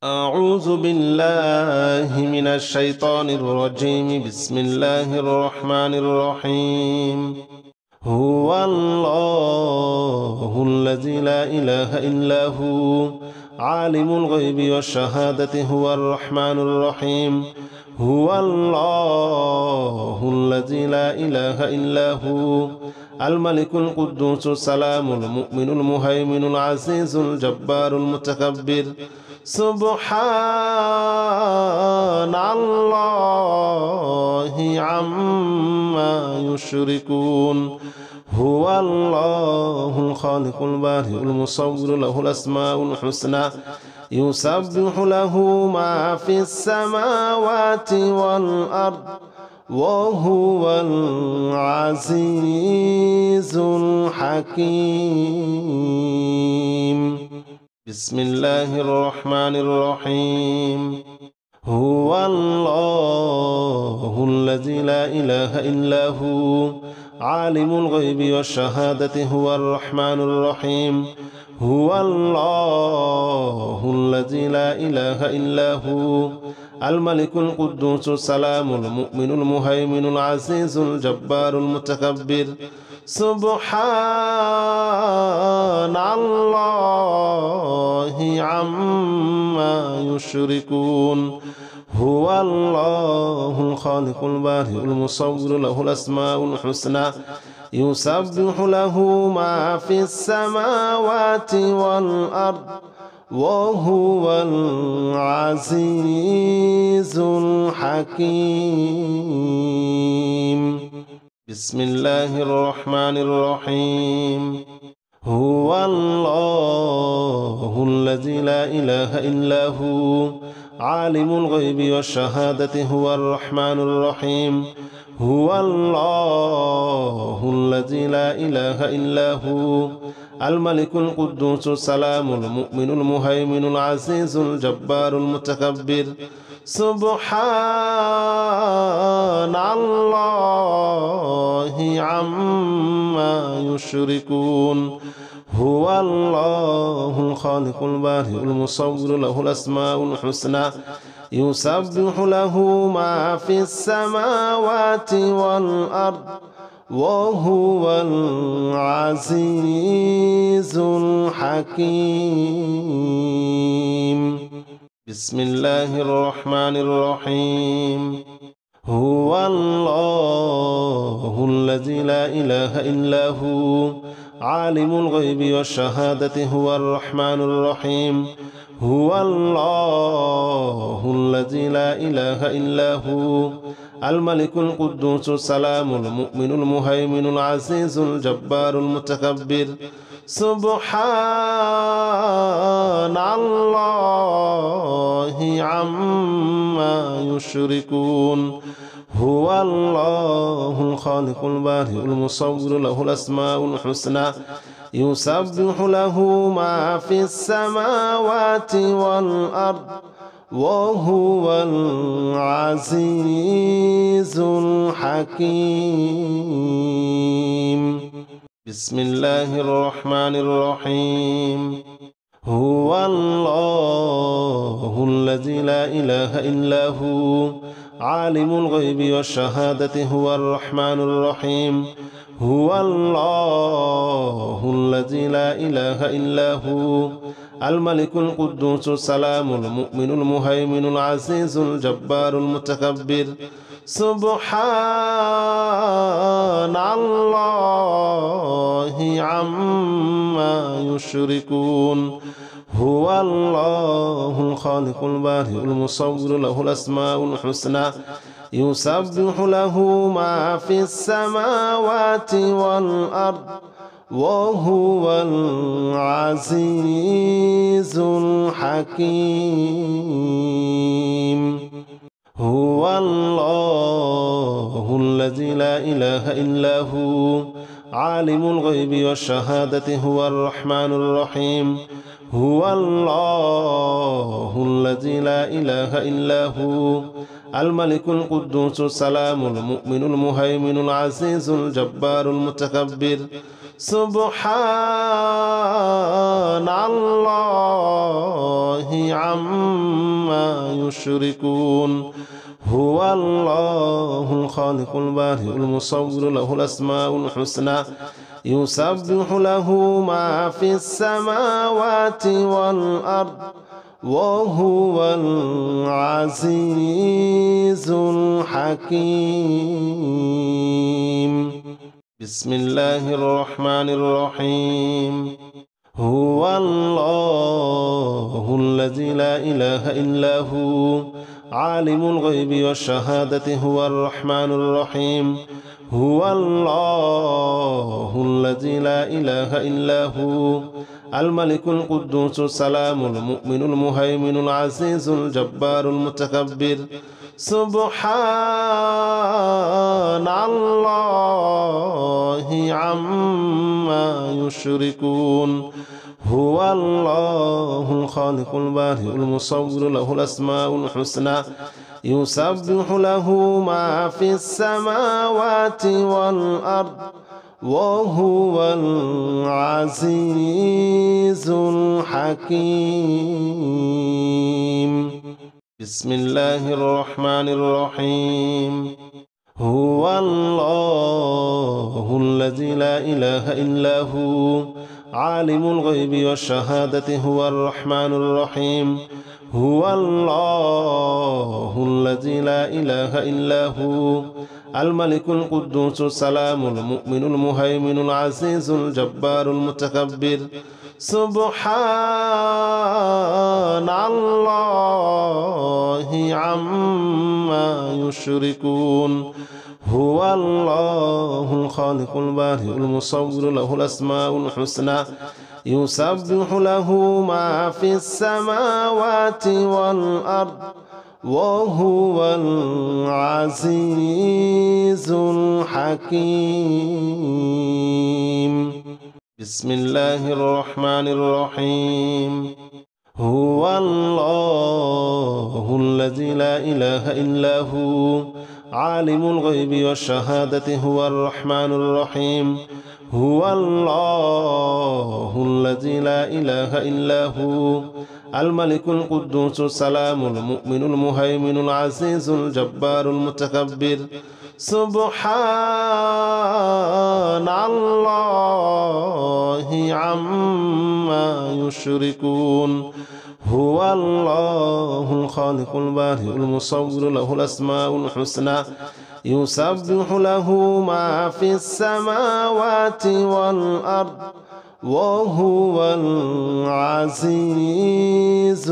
أعوذ بالله من الشيطان الرجيم. بسم الله الرحمن الرحيم. هو الله الذي لا إله إلا هو عالم الغيب والشهادة هو الرحمن الرحيم. هو الله الذي لا إله إلا هو الملك القدوس السلام المؤمن المهيمن العزيز الجبار المتكبر. سبحان الله عما يشركون. هو الله الخالق البارئ المصور له الأسماء الحسنى يسبح له ما في السماوات والأرض وهو العزيز الحكيم. بسم الله الرحمن الرحيم. هو الله الذي لا إله إلا هو عالم الغيب والشهادة هو الرحمن الرحيم. هو الله الذي لا إله إلا هو الملك القدوس السلام المؤمن المهيمن العزيز الجبار المتكبر. سبحان الله عما يشركون. هو الله الخالق البارئ المصور له الأسماء الحسنى يسبح له ما في السماوات والأرض وهو العزيز الحكيم. بسم الله الرحمن الرحيم. هو الله الذي لا إله إلا هو عالم الغيب والشهادة هو الرحمن الرحيم. هو الله الذي لا إله إلا هو الملك القدوس السلام المؤمن المهيمن العزيز الجبار المتكبر. سبحان الله عما يشركون. هو الله الخالق البارئ المصور له الأسماء الحسنى يسبح له ما في السماوات والأرض وهو العزيز الحكيم. بسم الله الرحمن الرحيم. هو الله الذي لا إله إلا هو عالم الغيب والشهادة هو الرحمن الرحيم. هو الله الذي لا إله إلا هو الملك القدوس السلام المؤمن المهيمن العزيز الجبار المتكبر. سبحان الله عما يشركون. هو الله الخالق البارئ المصور له الأسماء الحسنى يسبح له ما في السماوات والأرض وهو العزيز الحكيم. بسم الله الرحمن الرحيم. هو الله الذي لا إله إلا هو عالم الغيب والشهادة هو الرحمن الرحيم. هو الله الذي لا إله إلا هو الملك القدوس السلام المؤمن المهيمن العزيز الجبار المتكبر. سبحان الله عما يشركون. هو الله الخالق البارئ المصور له الأسماء الحسنى يسبح له ما في السماوات والأرض وهو العزيز الحكيم. هو الله الذي لا إله إلا هو عالم الغيب والشهادة هو الرحمن الرحيم. هو الله الذي لا إله إلا هو الملك القدوس السلام المؤمن المهيمن العزيز الجبار المتكبر. سبحان الله عما يشركون هو الله الخالق البارئ المصور له الأسماء الحسنى يسبح له ما في السماوات والأرض وهو العزيز الحكيم بسم الله الرحمن الرحيم هو الله الذي لا إله إلا هو عالم الغيب والشهادة هو الرحمن الرحيم هو الله الذي لا إله إلا هو الملك القدوس السلام المؤمن المهيمن العزيز الجبار المتكبر سبحان الله عما يشركون هو الله الخالق البارئ المصور له الأسماء الحسنى يسبح له ما في السماوات والأرض وهو العزيز الحكيم بسم الله الرحمن الرحيم هو الله الذي لا إله إلا هو عالم الغيب والشهادة هو الرحمن الرحيم هو الله الذي لا إله إلا هو الملك القدوس السلام المؤمن المهيمن العزيز الجبار المتكبر سبحان الله عما يشركون هو الله الخالق البارئ المصور له الأسماء الحسنى يسبح له ما في السماوات والأرض وهو العزيز الحكيم بسم الله الرحمن الرحيم هو الله الذي لا إله إلا هو عالم الغيب والشهادة هو الرحمن الرحيم هو الله الذي لا إله إلا هو الملك القدوس السلام المؤمن المهيمن العزيز الجبار المتكبر سبحان الله عما يشركون هو الله الخالق البارئ المصور له الأسماء الحسنى يسبح له ما في السماوات والأرض وهو العزيز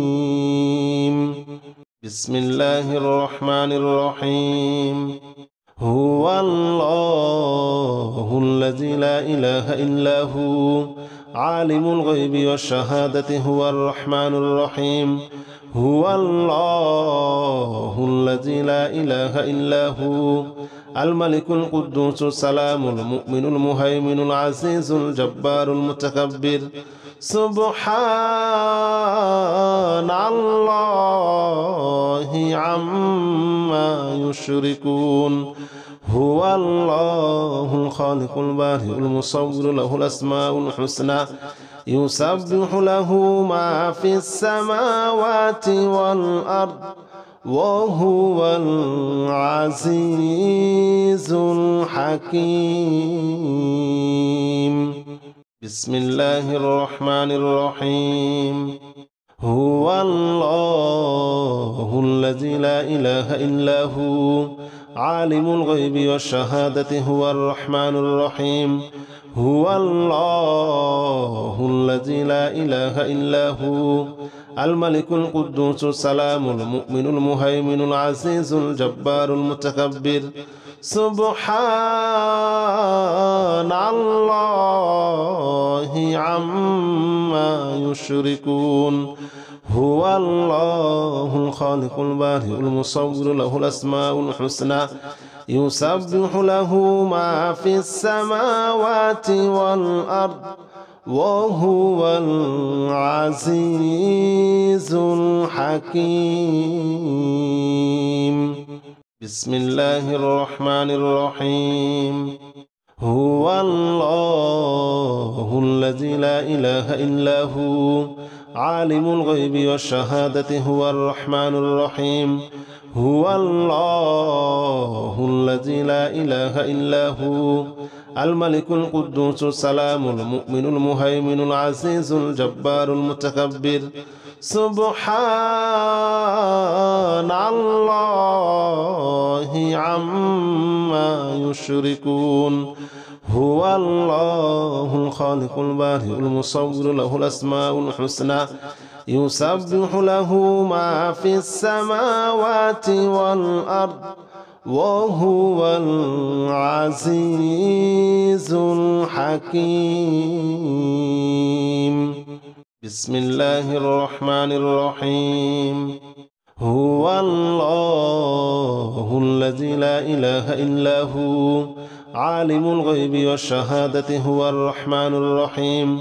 الحكيم بسم الله الرحمن الرحيم هو الله الذي لا إله إلا هو عالم الغيب والشهادة هو الرحمن الرحيم هو الله الذي لا إله إلا هو الملك القدوس السلام المؤمن المهيمن العزيز الجبار المتكبر سبحان الله عما يشركون هو الله الخالق البارئ المصور له الأسماء الحسنى يسبح له ما في السماوات والأرض وهو العزيز الحكيم بسم الله الرحمن الرحيم هو الله الذي لا إله إلا هو عالم الغيب والشهادة هو الرحمن الرحيم هو الله الذي لا إله إلا هو الملك القدوس السلام المؤمن المهيمن العزيز الجبار المتكبر سبحان الله عما يشركون هو الله الخالق البارئ المصور له الأسماء الحسنى يسبح له ما في السماوات والأرض وهو العزيز الحكيم بسم الله الرحمن الرحيم هو الله الذي لا إله إلا هو عالم الغيب والشهادة هو الرحمن الرحيم هو الله الذي لا إله إلا هو الملك القدوس السلام المؤمن المهيمن العزيز الجبار المتكبر سبحان الله عما يشركون هو الله الخالق البارئ المصور له الأسماء الحسنى يسبح له ما في السماوات والأرض وهو العزيز الحكيم بسم الله الرحمن الرحيم هو الله الذي لا إله إلا هو عالم الغيب والشهادة هو الرحمن الرحيم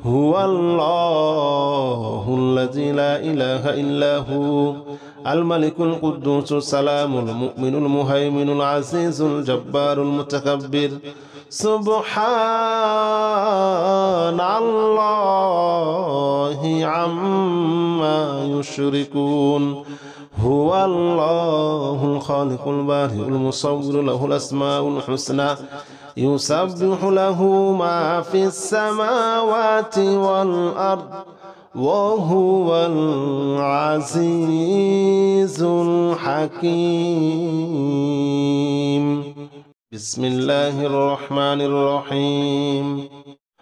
هو الله الذي لا إله إلا هو الملك القدوس السلام المؤمن المهيمن العزيز الجبار المتكبر سبحان الله عما يشركون هو الله الخالق البارئ المصور له الأسماء الحسنى يسبح له ما في السماوات والأرض وهو العزيز الحكيم بسم الله الرحمن الرحيم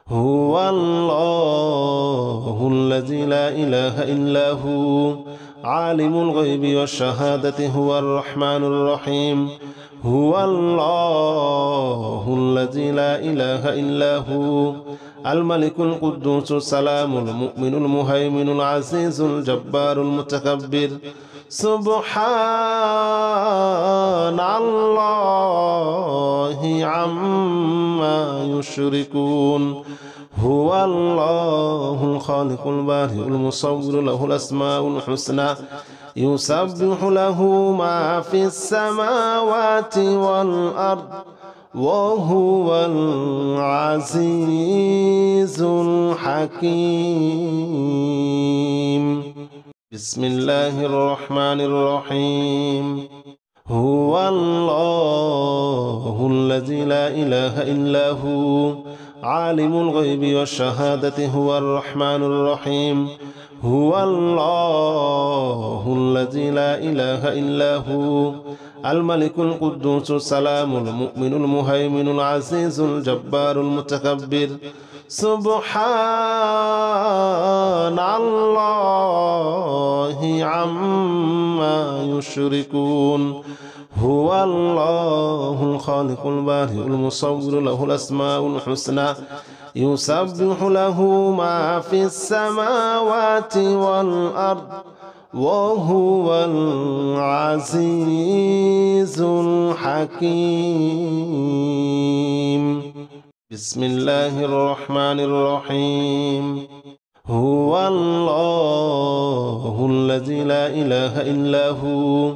هو الله الذي لا إله إلا هو عالم الغيب والشهادة هو الرحمن الرحيم هو الله الذي لا إله إلا هو الملك القدوس السلام المؤمن المهيمن العزيز الجبار المتكبر سبحان الله عما يشركون هو الله الخالق البارئ المصور له الأسماء الحسنى يسبح له ما في السماوات والأرض وهو العزيز الحكيم بسم الله الرحمن الرحيم هو الله الذي لا إله إلا هو عالم الغيب والشهادة هو الرحمن الرحيم هو الله الذي لا إله إلا هو الملك القدوس السلام المؤمن المهيمن العزيز الجبار المتكبر سبحان الله عما يشركون هو الله الخالق البارئ المصور له الأسماء الحسنى يسبح له ما في السماوات والأرض وهو العزيز الحكيم بسم الله الرحمن الرحيم هو الله الذي لا إله إلا هو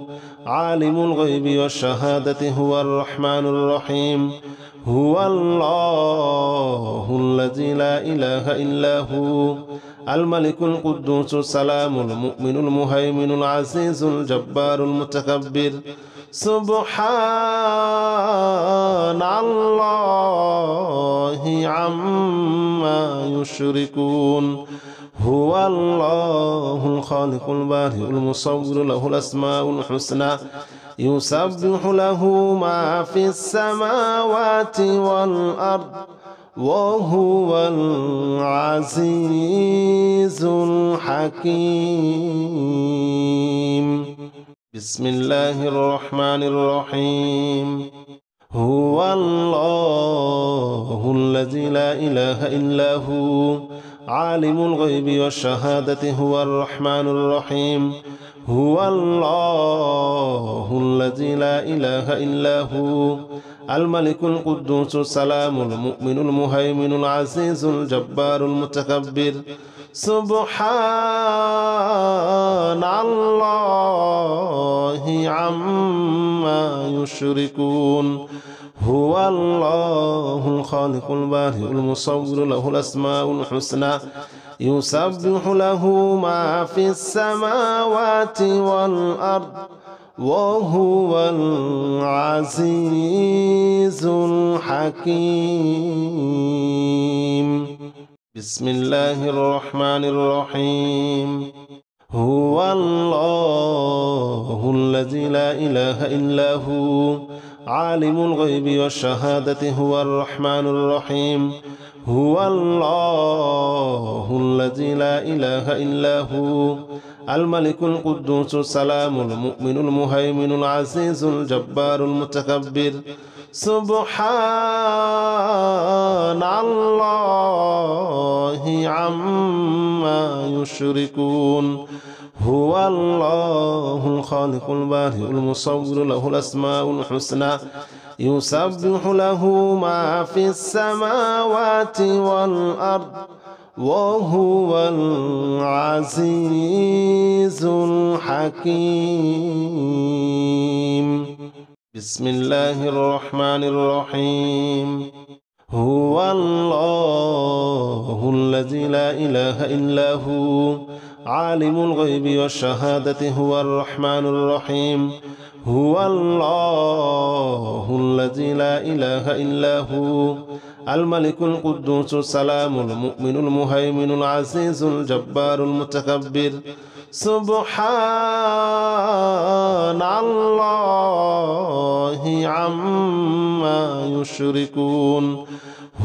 عالم الغيب والشهادة هو الرحمن الرحيم هو الله الذي لا إله إلا هو الملك القدوس السلام المؤمن المهيمن العزيز الجبار المتكبر سبحان الله عما يشركون هو الله الخالق البارئ المصور له الأسماء الحسنى يسبح له ما في السماوات والأرض وهو العزيز الحكيم بسم الله الرحمن الرحيم هو الله الذي لا إله إلا هو عالم الغيب والشهادة هو الرحمن الرحيم هو الله الذي لا إله إلا هو الملك القدوس السلام المؤمن المهيمن العزيز الجبار المتكبر سبحان الله عما يشركون هو الله الخالق البارئ المصور له الأسماء الحسنى يسبح له ما في السماوات والأرض وهو العزيز الحكيم. بسم الله الرحمن الرحيم. هو الله الذي لا إله إلا هو عالم الغيب والشهادة هو الرحمن الرحيم. هو الله الذي لا إله إلا هو الملك القدوس السلام المؤمن المهيمن العزيز الجبار المتكبر. سبحان الله عما يشركون. هو الله الخالق البارئ المصور له الأسماء الحسنى يسبح له ما في السماوات والأرض وهو العزيز الحكيم. بسم الله الرحمن الرحيم. هو الله الذي لا إله إلا هو عالم الغيب والشهادة هو الرحمن الرحيم. هو الله الذي لا إله إلا هو الملك القدوس السلام المؤمن المهيمن العزيز الجبار المتكبر. سبحان الله عما يشركون.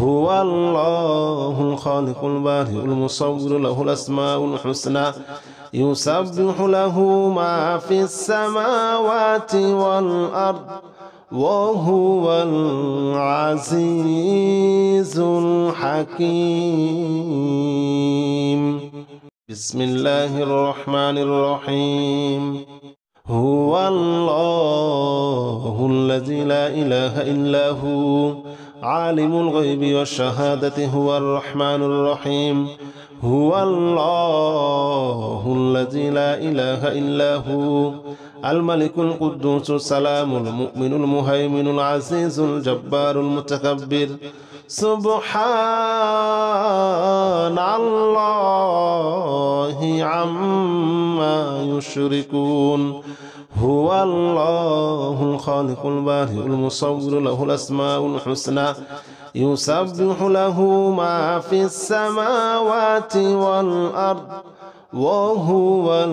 هو الله الخالق البارئ المصور له الأسماء الحسنى يسبح له ما في السماوات والأرض وهو العزيز الحكيم. بسم الله الرحمن الرحيم. هو الله الذي لا إله إلا هو عالم الغيب والشهادة هو الرحمن الرحيم. هو الله الذي لا إله إلا هو الملك القدوس السلام المؤمن المهيمن العزيز الجبار المتكبر. سبحان الله عما يشركون. هو الله الخالق البارئ المصور له الأسماء الحسنى يسبح له ما في السماوات والأرض وهو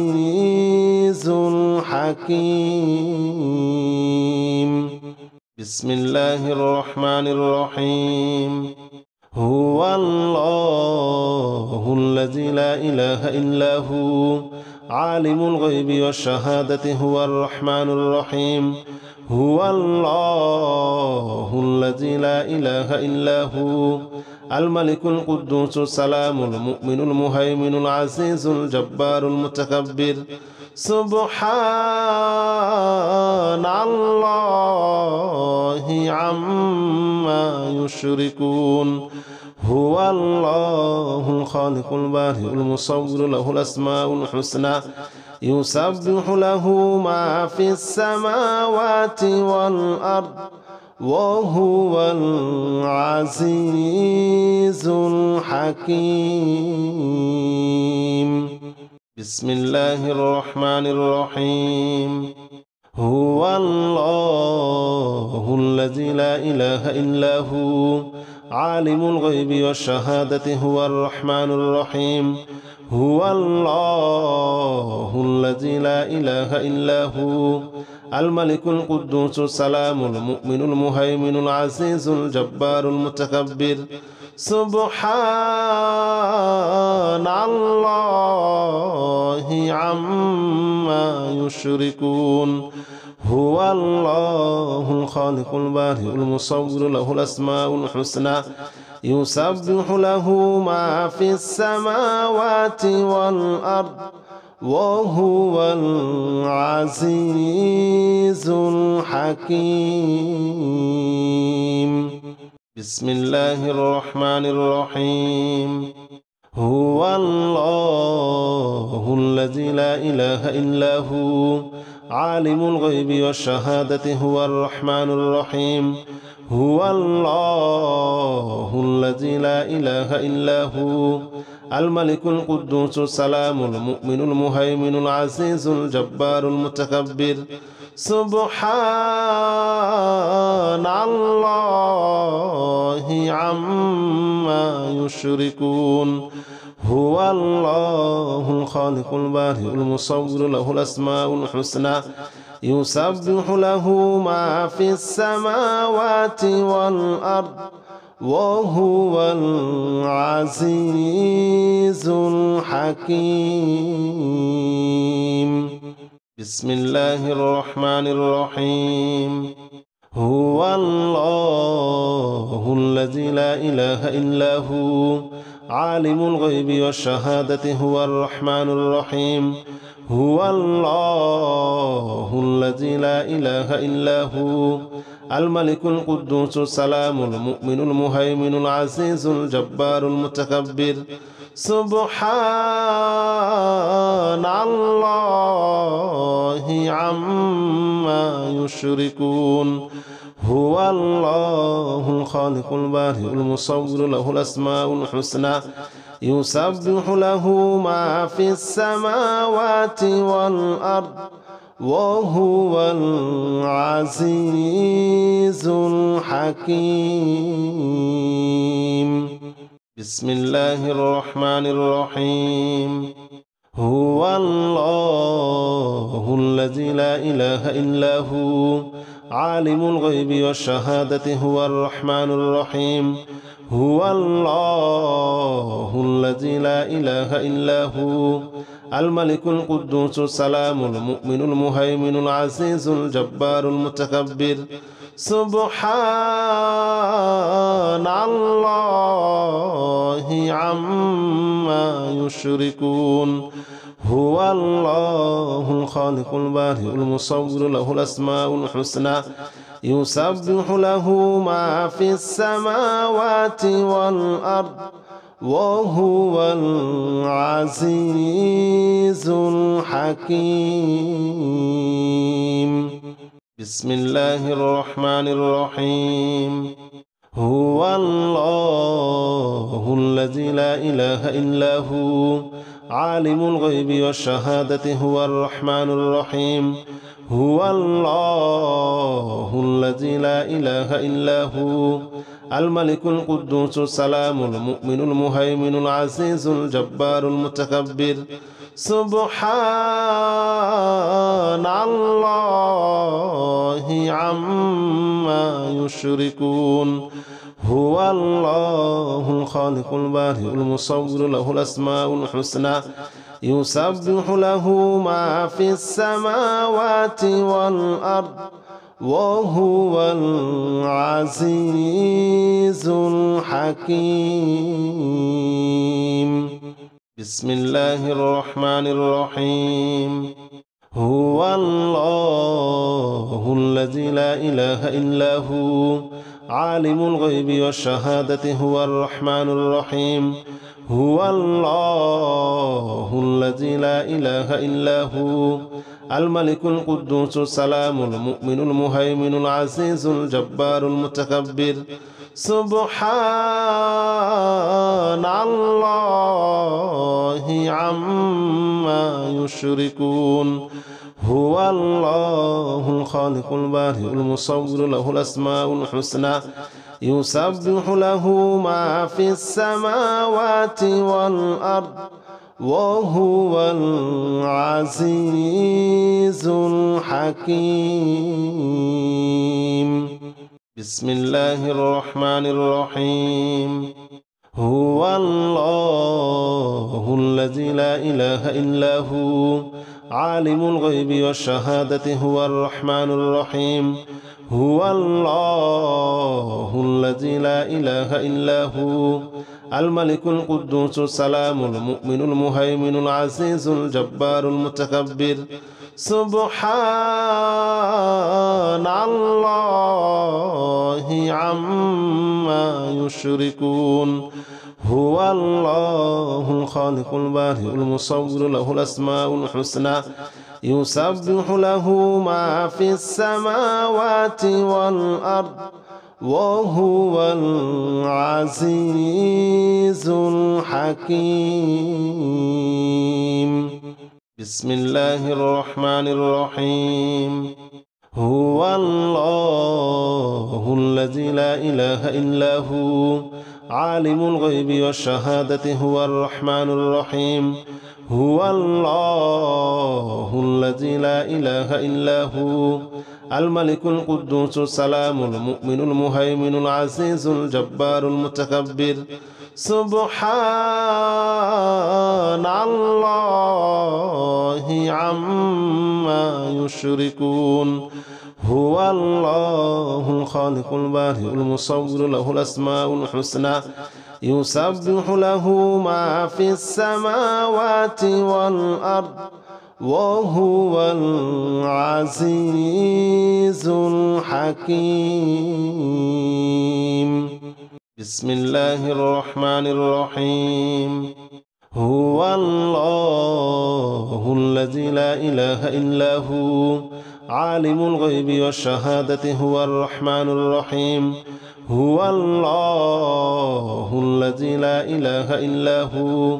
العزيز الحكيم. بسم الله الرحمن الرحيم. هو الله الذي لا إله إلا هو عالم الغيب والشهادة هو الرحمن الرحيم. هو الله الذي لا إله إلا هو الملك القدوس السلام المؤمن المهيمن العزيز الجبار المتكبر. سبحان الله عما يشركون. هو الله الخالق البارئ المصور له الأسماء الحسنى يسبح له ما في السماوات والأرض وهو العزيز الحكيم. بسم الله الرحمن الرحيم. هو الله الذي لا إله إلا هو عالم الغيب والشهادة هو الرحمن الرحيم. هو الله الذي لا إله إلا هو الملك القدوس السلام المؤمن المهيمن العزيز الجبار المتكبر. سبحان الله عما يشركون. هو الله الخالق البارئ المصور له الأسماء الحسنى يسبح له ما في السماوات والأرض وهو العزيز الحكيم. بسم الله الرحمن الرحيم. هو الله الذي لا إله إلا هو عالم الغيب والشهادة هو الرحمن الرحيم هو الله الذي لا إله إلا هو الملك القدوس السلام المؤمن المهيمن العزيز الجبار المتكبر سبحان الله عما يشركون هو الله الخالق البارئ المصور له الأسماء الحسنى يسبح له ما في السماوات والأرض وهو العزيز الحكيم بسم الله الرحمن الرحيم هو الله الذي لا إله إلا هو عالم الغيب والشهادة هو الرحمن الرحيم هو الله الذي لا إله إلا هو الملك القدوس السلام المؤمن المهيمن العزيز الجبار المتكبر سبحان الله عما يشركون هو الله الخالق البارئ المصور له الأسماء الحسنى يسبح له ما في السماوات والأرض وهو العزيز الحكيم بسم الله الرحمن الرحيم هو الله الذي لا إله إلا هو عالم الغيب والشهادة هو الرحمن الرحيم هو الله الذي لا إله إلا هو الملك القدوس السلام المؤمن المهيمن العزيز الجبار المتكبر سبحان الله عما يشركون هو الله الخالق البارئ المصور له الأسماء الحسنى يسبح له ما في السماوات والأرض وهو العزيز الحكيم بسم الله الرحمن الرحيم هو الله الذي لا إله إلا هو عالم الغيب والشهادة هو الرحمن الرحيم هو الله الذي لا إله إلا هو الملك القدوس السلام المؤمن المهيمن العزيز الجبار المتكبر سبحان الله عما يشركون هو الله الخالق البارئ المصور له الأسماء الحسنى يسبح له ما في السماوات والأرض وهو العزيز الحكيم بسم الله الرحمن الرحيم هو الله الذي لا إله إلا هو عالم الغيب والشهادة هو الرحمن الرحيم هو الله الذي لا إله إلا هو الملك القدوس السلام المؤمن المهيمن العزيز الجبار المتكبر سبحان الله عما يشركون هو الله الخالق البارئ المصور له الأسماء الحسنى يسبح له ما في السماوات والأرض وهو العزيز الحكيم بسم الله الرحمن الرحيم هو الله الذي لا إله إلا هو عالم الغيب والشهادة هو الرحمن الرحيم هو الله الذي لا إله إلا هو الملك القدوس السلام المؤمن المهيمن العزيز الجبار المتكبر سبحان الله عما يشركون هو الله الخالق البارئ المصور له الأسماء الحسنى يسبح له ما في السماوات والأرض وهو العزيز الحكيم. بسم الله الرحمن الرحيم. هو الله الذي لا إله إلا هو عالم الغيب والشهادة هو الرحمن الرحيم. هو الله الذي لا إله إلا هو الملك القدوس السلام المؤمن المهيمن العزيز الجبار المتكبر. سبحان الله عما يشركون. هو الله الخالق البارئ المصور له الأسماء الحسنى يسبح له ما في السماوات والأرض وهو العزيز الحكيم. بسم الله الرحمن الرحيم. هو الله الذي لا إله إلا هو عالم الغيب والشهادة هو الرحمن الرحيم. هو الله الذي لا إله إلا هو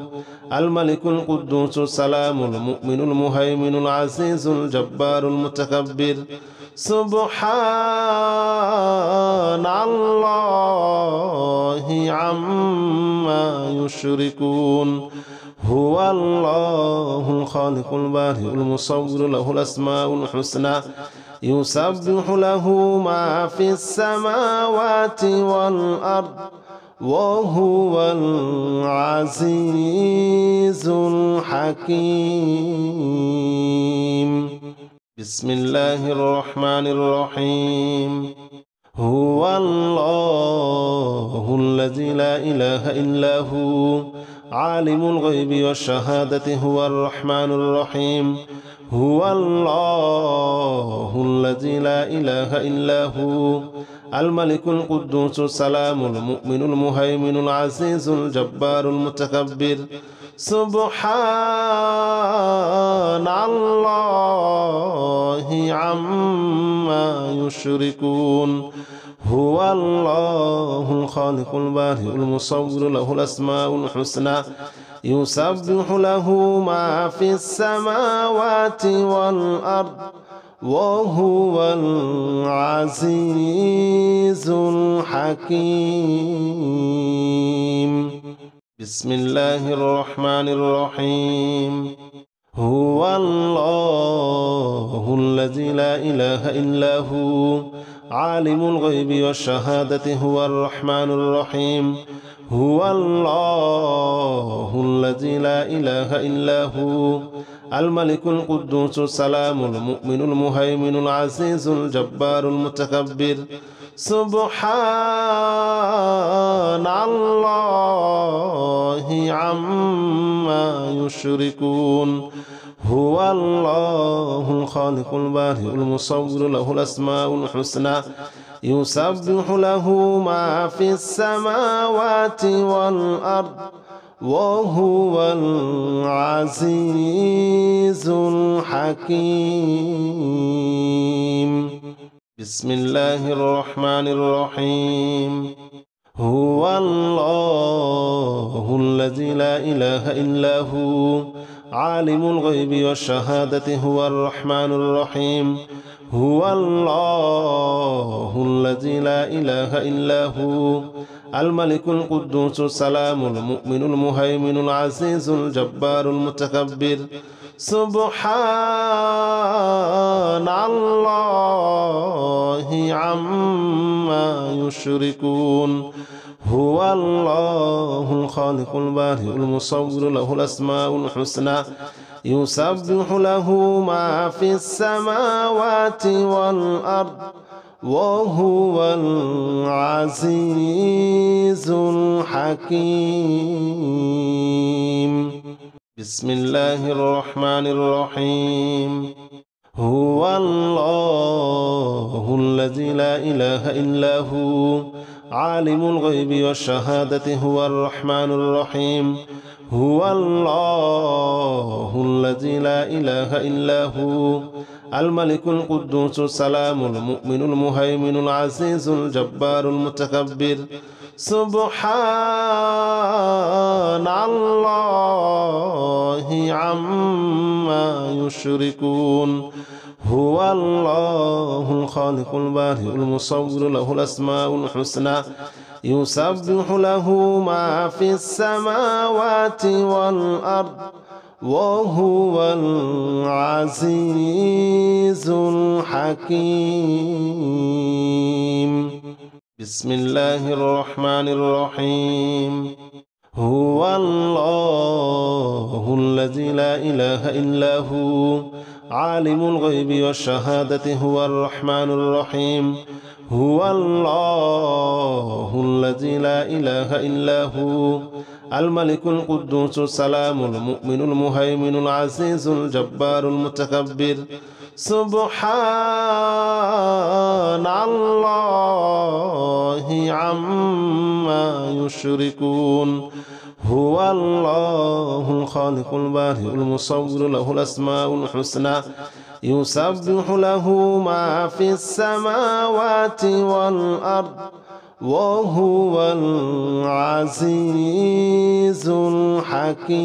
الملك القدوس السلام المؤمن المهيمن العزيز الجبار المتكبر. سبحان الله عما يشركون. هو الله الخالق البارئ المصور له الأسماء الحسنى يسبح له ما في السماوات والأرض وهو العزيز الحكيم. بسم الله الرحمن الرحيم. هو الله الذي لا إله إلا هو عالم الغيب والشهادة هو الرحمن الرحيم. هو الله الذي لا إله إلا هو الملك القدوس السلام المؤمن المهيمن العزيز الجبار المتكبر. سبحان الله عما يشركون. هو الله الخالق البارئ المصور له الأسماء الحسنى يسبح له ما في السماوات والأرض وهو العزيز الحكيم. بسم الله الرحمن الرحيم. هو الله الذي لا إله إلا هو عالم الغيب والشهادة هو الرحمن الرحيم. هو الله الذي لا إله إلا هو الملك القدوس السلام المؤمن المهيمن العزيز الجبار المتكبر. سبحان الله عما يشركون. هو الله الخالق البارئ المصور له الأسماء الحسنى يسبح له ما في السماوات والأرض وهو العزيز الحكيم. بسم الله الرحمن الرحيم. هو الله الذي لا إله إلا هو عالم الغيب والشهادة هو الرحمن الرحيم. هو الله الذي لا إله إلا هو الملك القدوس السلام المؤمن المهيمن العزيز الجبار المتكبر. سبحان الله عما يشركون. هو الله الخالق البارئ المصور له الأسماء الحسنى يسبح له ما في السماوات والأرض وهو العزيز الحكيم. بسم الله الرحمن الرحيم. هو الله الذي لا إله إلا هو عالم الغيب والشهادة هو الرحمن الرحيم هو الله الذي لا إله إلا هو الملك القدوس السلام المؤمن المهيمن العزيز الجبار المتكبر سبحان الله عما يشركون هو الله الخالق البارئ المصور له الأسماء الحسنى يسبح له ما في السماوات والأرض وهو العزيز الحكيم بسم الله الرحمن الرحيم هو الله الذي لا إله إلا هو عالم الغيب والشهادة هو الرحمن الرحيم هو الله الذي لا إله إلا هو الملك القدوس السلام المؤمن المهيمن العزيز الجبار المتكبر سبحان الله عما يشركون هو الله الخالق البارئ المصور له الأسماء الحسنى يسبح له ما في السماوات والأرض وهو العزيز الحكيم